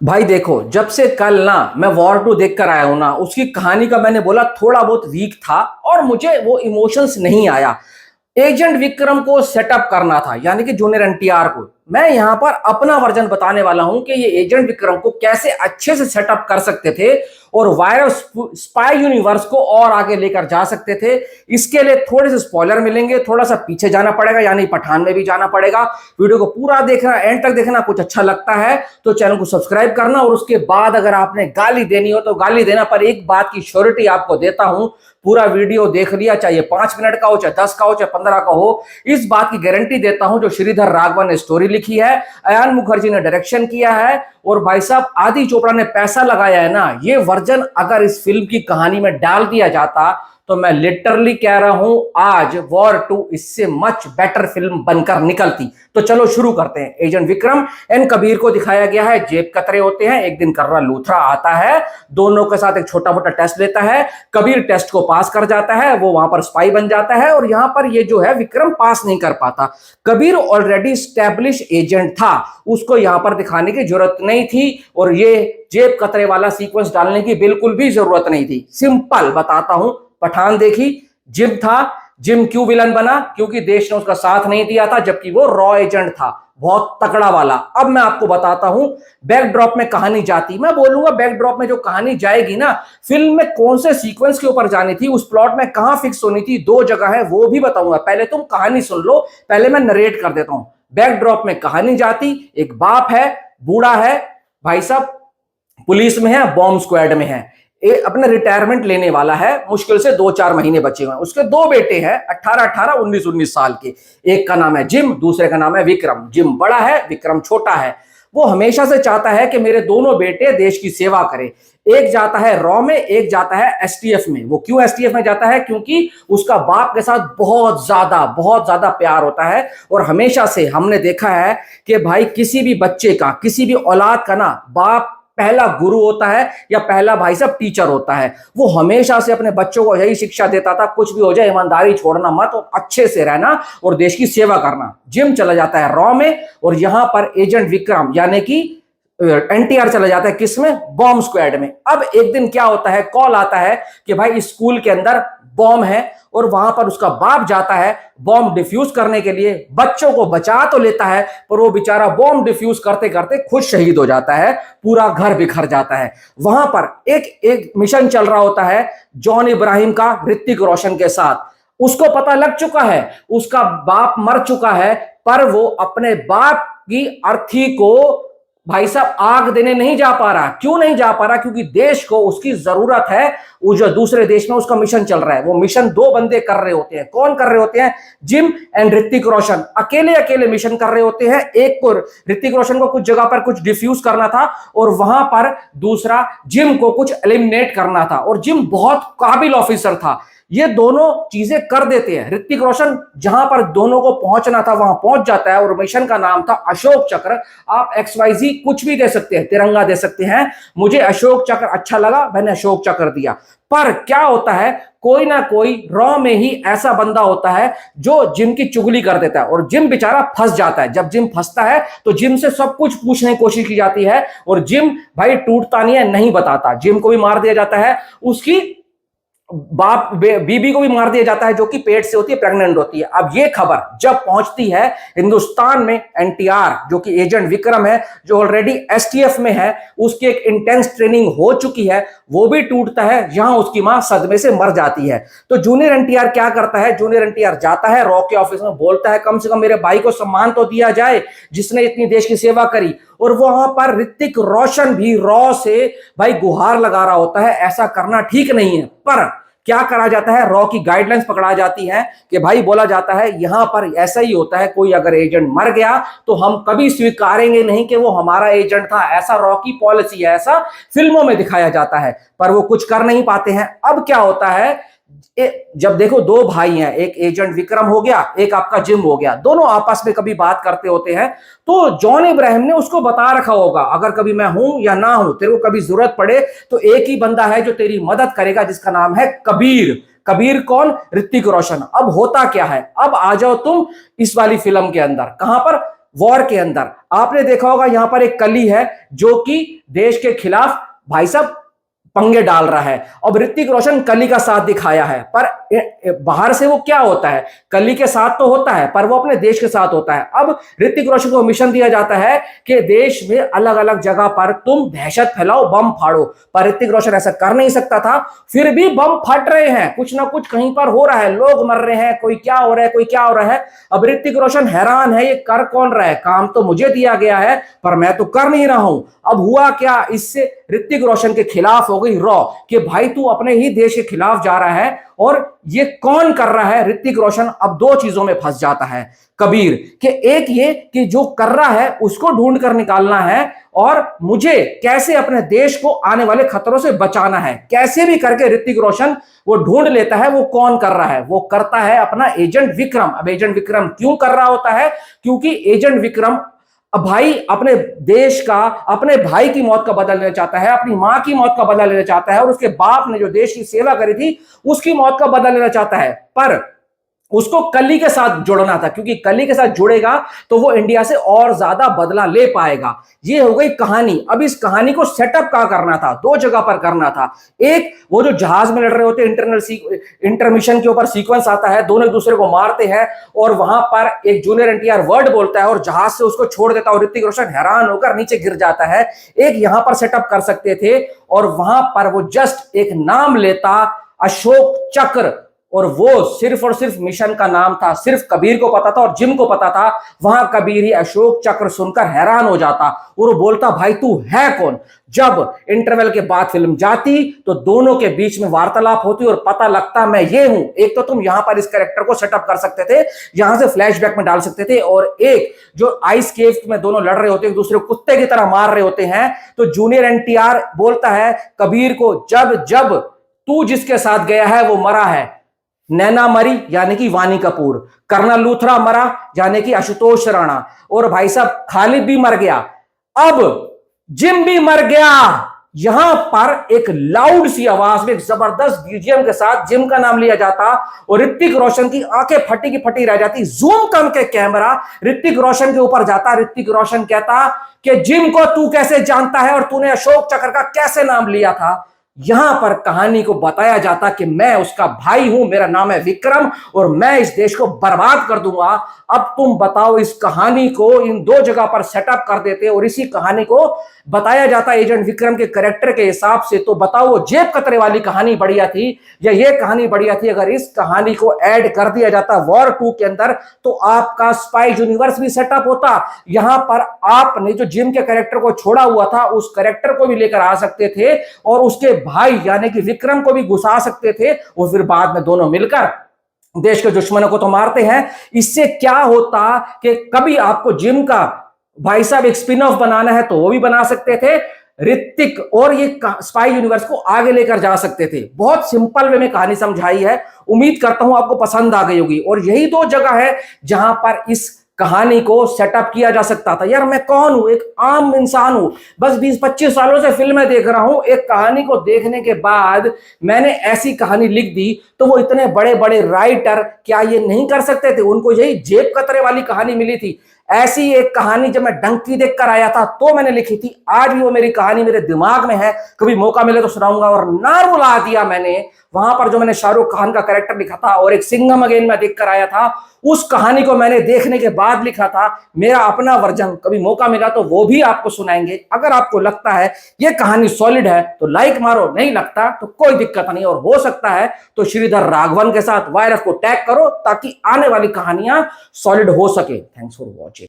भाई देखो, जब से कल ना मैं वॉर 2 देख कर आया हूं ना, उसकी कहानी का मैंने बोला थोड़ा बहुत वीक था और मुझे वो इमोशंस नहीं आया। एजेंट विक्रम को सेटअप करना था, यानी कि जूनियर एनटीआर को। मैं यहां पर अपना वर्जन बताने वाला हूं कि ये एजेंट विक्रम को कैसे अच्छे से सेटअप कर सकते थे और वायरस स्पाई यूनिवर्स को और आगे लेकर जा सकते थे। इसके लिए थोड़े से स्पॉइलर मिलेंगे, थोड़ा सा पीछे जाना पड़ेगा, यानी पठान में भी जाना पड़ेगा। वीडियो को पूरा देखना, एंड तक देखना। कुछ अच्छा लगता है तो चैनल को सब्सक्राइब करना, और उसके बाद अगर आपने गाली देनी हो तो गाली देना, पर एक बात की श्योरिटी आपको देता हूं, पूरा वीडियो देख लिया, चाहे 5 मिनट का हो, चाहे 10 का हो, चाहे 15 का हो, इस बात की गारंटी देता हूं, जो श्रीधर राघवन ने स्टोरी लिखी है, अयान मुखर्जी ने डायरेक्शन किया है, और भाई साहब आदि चोपड़ा ने पैसा लगाया है ना, ये वर्जन अगर इस फिल्म की कहानी में डाल दिया जाता तो मैं लिटरली कह रहा हूं, आज वॉर 2 इससे मच बेटर फिल्म बनकर निकलती। तो चलो शुरू करते हैं। एजेंट विक्रम एंड कबीर को दिखाया गया है, जेब कतरे होते हैं। एक दिन कर्रा लूथरा आता है, दोनों के साथ एक छोटा मोटा टेस्ट लेता है। कबीर टेस्ट को पास कर जाता है, वो वहां पर स्पाई बन जाता है, और यहां पर ये जो है विक्रम पास नहीं कर पाता। कबीर ऑलरेडी स्टैब्लिश एजेंट था, उसको यहां पर दिखाने की जरूरत नहीं थी, और ये जेब कतरे वाला सीक्वेंस डालने की बिल्कुल भी जरूरत नहीं थी। सिंपल बताता हूं, पठान देखी, जिम था। जिम क्यों विलन बना? क्योंकि देश ने उसका साथ नहीं दिया था, जबकि वो रॉ एजेंट था, बहुत तगड़ा वाला। अब मैं आपको बताता हूं बैकड्रॉप में कहानी जाती, मैं बोलूंगा बैकड्रॉप में जो कहानी जाएगी ना, फिल्म में कौन से सीक्वेंस के ऊपर जानी थी, उस प्लॉट में कहां फिक्स होनी थी, 2 जगह है, वो भी बताऊंगा। पहले तुम कहानी सुन लो, पहले मैं नरेट कर देता हूं। बैकड्रॉप में कहानी जाती, एक बाप है, बूढ़ा है, भाई साहब पुलिस में है, बॉम्ब स्क्वाड में है, अपने रिटायरमेंट लेने वाला है, मुश्किल से 2-4 महीने बचे हुए हैं। उसके 2 बेटे हैं, 18-18, 19-19 साल के। एक का नाम है जिम, दूसरे का नाम है विक्रम। जिम बड़ा है, विक्रम छोटा है। वो हमेशा से चाहता है कि मेरे दोनों बेटे देश की सेवा करें। एक जाता है रॉ में, एक जाता है एसटीएफ में। वो क्यों एसटीएफ में जाता है? क्योंकि उसका बाप के साथ बहुत ज्यादा प्यार होता है, और हमेशा से हमने देखा है कि भाई किसी भी बच्चे का, किसी भी औलाद का ना, बाप पहला गुरु होता है, या पहला भाई साहब टीचर होता है। वो हमेशा से अपने बच्चों को यही शिक्षा देता था, कुछ भी हो जाए ईमानदारी छोड़ना मत, और अच्छे से रहना और देश की सेवा करना। जिम चला जाता है रॉ में, और यहां पर एजेंट विक्रम यानी कि एनटीआर चला जाता है किसमें? बॉम्ब स्क्वाड में। अब एक दिन क्या होता है, कॉल आता है कि भाई स्कूल के अंदर बॉम्ब है, और वहां पर उसका बाप जाता है बॉम्ब डिफ्यूज करने के लिए। बच्चों को बचा तो लेता है, पर वो बेचारा बॉम्ब डिफ्यूज करते करते खुद शहीद हो जाता है, पूरा घर बिखर जाता है। वहां पर एक मिशन चल रहा होता है जॉन इब्राहिम का, ऋतिक रोशन के साथ। उसको पता लग चुका है उसका बाप मर चुका है, पर वो अपने बाप की अर्थी को भाई साहब आग देने नहीं जा पा रहा। क्यों नहीं जा पा रहा? क्योंकि देश को उसकी जरूरत है। वो जो दूसरे देश में उसका मिशन चल रहा है, वो मिशन 2 बंदे कर रहे होते हैं। कौन कर रहे होते हैं? जिम एंड ऋतिक रोशन अकेले अकेले मिशन कर रहे होते हैं। एक को ऋतिक रोशन को कुछ जगह पर कुछ डिफ्यूज करना था, और वहां पर दूसरा जिम को कुछ एलिमिनेट करना था, और जिम बहुत काबिल ऑफिसर था। ये दोनों चीजें कर देते हैं। ऋतिक रोशन जहां पर दोनों को पहुंचना था वहां पहुंच जाता है, और मिशन का नाम था अशोक चक्र। आप XYZ कुछ भी दे सकते हैं, तिरंगा दे सकते हैं। मुझे अशोक चक्र अच्छा लगा, मैंने अशोक चक्र दिया। पर क्या होता है, कोई ना कोई रॉ में ही ऐसा बंदा होता है जो जिम की चुगली कर देता है, और जिम बेचारा फंस जाता है। जब जिम फंसता है तो जिम से सब कुछ पूछने की कोशिश की जाती है, और जिम भाई टूटता नहीं है, नहीं बताता। जिम को भी मार दिया जाता है, उसकी बाप बीबी को भी मार दिया जाता है, जो कि पेट से होती है, प्रेग्नेंट होती है। अब ये खबर जब पहुंचती है हिंदुस्तान में, एनटीआर जो कि एजेंट विक्रम है, जो ऑलरेडी एसटीएफ में है, उसकी एक इंटेंस ट्रेनिंग हो चुकी है, वो भी टूटता है। यहां उसकी मां सदमे से मर जाती है। तो जूनियर एनटीआर क्या करता है? जूनियर एनटीआर जाता है रॉ के ऑफिस में, बोलता है कम से कम मेरे भाई को सम्मान तो दिया जाए जिसने इतनी देश की सेवा करी। और वहां पर ऋतिक रोशन भी रॉ से भाई गुहार लगा रहा होता है, ऐसा करना ठीक नहीं है। पर क्या करा जाता है? रॉ की गाइडलाइंस पकड़ा जाती है कि भाई बोला जाता है यहां पर ऐसा ही होता है, कोई अगर एजेंट मर गया तो हम कभी स्वीकारेंगे नहीं कि वो हमारा एजेंट था। ऐसा रॉ की पॉलिसी है, ऐसा फिल्मों में दिखाया जाता है, पर वो कुछ कर नहीं पाते हैं। अब क्या होता है, जब देखो 2 भाई हैं, एक एजेंट विक्रम हो गया, एक आपका जिम हो गया, दोनों आपस में कभी बात करते होते हैं, तो जॉन इब्राहिम ने उसको बता रखा होगा अगर कभी मैं हूं या ना हूं, तेरे को कभी जरूरत पड़े तो एक ही बंदा है जो तेरी मदद करेगा, जिसका नाम है कबीर। कबीर कौन? ऋतिक रोशन। अब होता क्या है, अब आ जाओ तुम इस वाली फिल्म के अंदर, कहां पर? वॉर के अंदर आपने देखा होगा यहां पर एक कली है जो कि देश के खिलाफ भाई साहब पंगे डाल रहा है। अब ऋतिक रोशन कली का साथ दिखाया है, पर बाहर से वो क्या होता है, कली के साथ तो होता है पर वो अपने देश के साथ होता है। अब ऋतिक रोशन को मिशन दिया जाता है कि देश में अलग अलग जगह पर तुम दहशत फैलाओ, बम फाड़ो, पर ऋतिक रोशन ऐसा कर नहीं सकता था, फिर भी बम फट रहे हैं, कुछ ना कुछ कहीं पर हो रहा है, लोग मर रहे हैं, कोई क्या हो रहा है, कोई क्या हो रहा है। अब ऋतिक रोशन हैरान है, ये कर कौन रहा है, काम तो मुझे दिया गया है पर मैं तो कर नहीं रहा हूं। अब हुआ क्या, इससे ऋतिक रोशन के खिलाफ हो गई रॉ कि भाई तू अपने ही देश के खिलाफ जा रहा है और ये कौन कर रहा है। ऋतिक रोशन अब दो चीजों में फंस जाता है कबीर कि एक ये कि जो कर रहा है उसको ढूंढ कर निकालना है और मुझे कैसे अपने देश को आने वाले खतरों से बचाना है। कैसे भी करके ऋतिक रोशन वो ढूंढ लेता है वो कौन कर रहा है, वो करता है अपना एजेंट विक्रम। अब एजेंट विक्रम क्यों कर रहा होता है, क्योंकि एजेंट विक्रम अब भाई अपने देश का, अपने भाई की मौत का बदला लेना चाहता है, अपनी मां की मौत का बदला लेना चाहता है और उसके बाप ने जो देश की सेवा करी थी उसकी मौत का बदला लेना चाहता है। पर उसको कली के साथ जुड़ना था, क्योंकि कली के साथ जुड़ेगा तो वो इंडिया से और ज्यादा बदला ले पाएगा। ये हो गई कहानी। अब इस कहानी को सेटअप कहां करना था, दो जगह पर करना था। एक वो जो जहाज में लड़ रहे होते इंटरमिशन के ऊपर सीक्वेंस आता है, दोनों एक दूसरे को मारते हैं और वहां पर एक जूनियर एनटीआर वर्ड बोलता है और जहाज से उसको छोड़ देता है और ऋतिक रोशन हैरान होकर नीचे गिर जाता है। एक यहां पर सेटअप कर सकते थे और वहां पर वो जस्ट एक नाम लेता, अशोक चक्र, और वो सिर्फ और सिर्फ मिशन का नाम था, सिर्फ कबीर को पता था और जिम को पता था। वहां कबीर ही अशोक चक्र सुनकर हैरान हो जाता और वो बोलता भाई तू है कौन। जब इंटरवल के बाद फिल्म जाती तो दोनों के बीच में वार्तालाप होती और पता लगता मैं ये हूं। एक तो तुम यहां पर इस कैरेक्टर को सेटअप कर सकते थे, यहां से फ्लैशबैक में डाल सकते थे, और एक जो आइस केव में दोनों लड़ रहे होते हैं, एक दूसरे को कुत्ते की तरह मार रहे होते हैं, तो जूनियर एनटीआर बोलता है कबीर को जब जब तू जिसके साथ गया है वो मरा है। नैना मरी यानी कि वानी कपूर, कर्नल लूथरा मरा यानी कि आशुतोष राणा, और भाई साहब खालिद भी मर गया, अब जिम भी मर गया। यहां पर एक लाउड सी आवाज में एक जबरदस्त बीजीएम के साथ जिम का नाम लिया जाता और ऋतिक रोशन की आंखें फटी की फटी रह जाती। जूम कम के कैमरा ऋतिक रोशन के ऊपर जाता। ऋतिक रोशन कहता कि जिम को तू कैसे जानता है और तूने अशोक चक्र का कैसे नाम लिया था। यहां पर कहानी को बताया जाता कि मैं उसका भाई हूं, मेरा नाम है विक्रम और मैं इस देश को बर्बाद कर दूंगा। अब तुम बताओ, इस कहानी को इन दो जगह पर सेटअप कर देते और इसी कहानी को बताया जाता एजेंट विक्रम के कैरेक्टर के हिसाब से, तो बताओ वो जेब कतरे वाली कहानी बढ़िया थी या ये कहानी बढ़िया थी। अगर इस कहानी को ऐड कर दिया जाता वॉर 2 के अंदर तो आपका स्पाई यूनिवर्स भी सेटअप होता। यहां पर आपने जो जिम के कैरेक्टर को छोड़ा हुआ था उस कैरेक्टर को भी लेकर आ सकते थे और उसके भाई यानी कि विक्रम को भी घुसा सकते थे और फिर बाद में दोनों मिलकर देश के दुश्मनों को तो मारते हैं। इससे क्या होता कि कभी आपको जिम का भाई साहब एक स्पिन ऑफ बनाना है तो वो भी बना सकते थे ऋतिक, और ये स्पाई यूनिवर्स को आगे लेकर जा सकते थे। बहुत सिंपल वे में कहानी समझाई है, उम्मीद करता हूं आपको पसंद आ गई होगी। और यही दो जगह है जहां पर इस कहानी को सेटअप किया जा सकता था। यार मैं कौन हूं, एक आम इंसान हूं, बस 20-25 सालों से फिल्में देख रहा हूं। एक कहानी को देखने के बाद मैंने ऐसी कहानी लिख दी तो वो इतने बड़े बड़े राइटर क्या ये नहीं कर सकते थे? उनको यही जेब कतरे वाली कहानी मिली थी। ऐसी एक कहानी जब मैं डंकी देखकर आया था तो मैंने लिखी थी। आज भी वो मेरी कहानी मेरे दिमाग में है, कभी मौका मिले तो सुनाऊंगा। और नार बुला दिया मैंने वहां पर जो मैंने शाहरुख खान का कैरेक्टर लिखा था और एक सिंघम अगेन में देखकर आया था, उस कहानी को मैंने देखने के बाद लिखा था। मेरा अपना वर्जन कभी मौका मिला तो वो भी आपको सुनाएंगे। अगर आपको लगता है ये कहानी सॉलिड है तो लाइक मारो, नहीं लगता तो कोई दिक्कत नहीं। और हो सकता है तो श्रीधर राघवन के साथ वायरस को टैग करो ताकि आने वाली कहानियां सॉलिड हो सके। Thanks for watching.